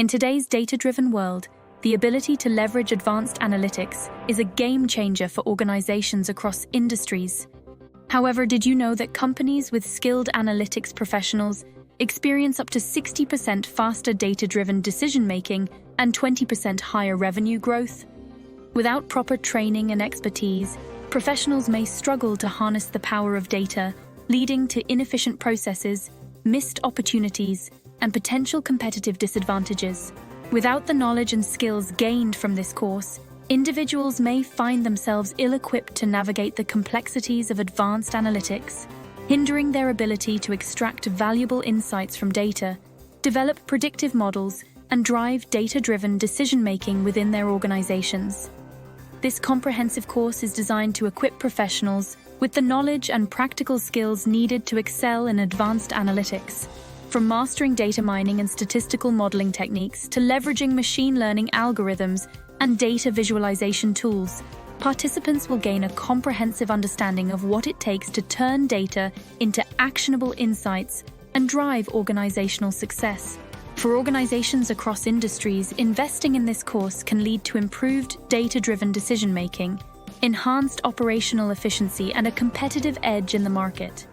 In today's data-driven world, the ability to leverage advanced analytics is a game changer for organizations across industries. However, did you know that companies with skilled analytics professionals experience up to 60% faster data-driven decision-making and 20% higher revenue growth? Without proper training and expertise, professionals may struggle to harness the power of data, leading to inefficient processes, missed opportunities, and potential competitive disadvantages. Without the knowledge and skills gained from this course, individuals may find themselves ill-equipped to navigate the complexities of advanced analytics, hindering their ability to extract valuable insights from data, develop predictive models, and drive data-driven decision-making within their organizations. This comprehensive course is designed to equip professionals with the knowledge and practical skills needed to excel in advanced analytics. From mastering data mining and statistical modeling techniques to leveraging machine learning algorithms and data visualization tools, participants will gain a comprehensive understanding of what it takes to turn data into actionable insights and drive organizational success. For organizations across industries, investing in this course can lead to improved data-driven decision-making, enhanced operational efficiency, and a competitive edge in the market.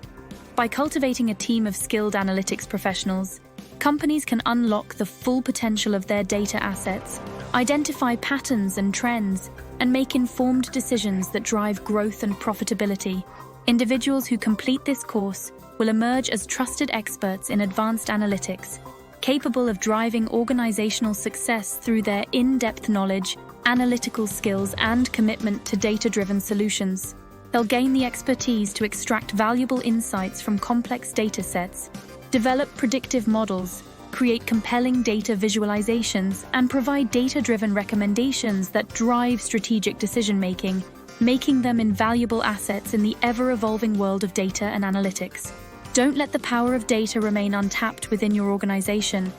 By cultivating a team of skilled analytics professionals, companies can unlock the full potential of their data assets, identify patterns and trends, and make informed decisions that drive growth and profitability. Individuals who complete this course will emerge as trusted experts in advanced analytics, capable of driving organizational success through their in-depth knowledge, analytical skills, and commitment to data-driven solutions. They'll gain the expertise to extract valuable insights from complex data sets, develop predictive models, create compelling data visualizations, and provide data-driven recommendations that drive strategic decision-making, making them invaluable assets in the ever-evolving world of data and analytics. Don't let the power of data remain untapped within your organization.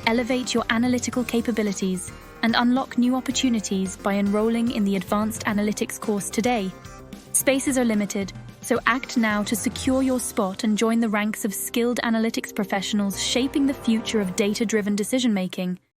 Elevate your analytical capabilities and unlock new opportunities by enrolling in the Advanced Analytics course today. Spaces are limited, so act now to secure your spot and join the ranks of skilled analytics professionals shaping the future of data-driven decision-making.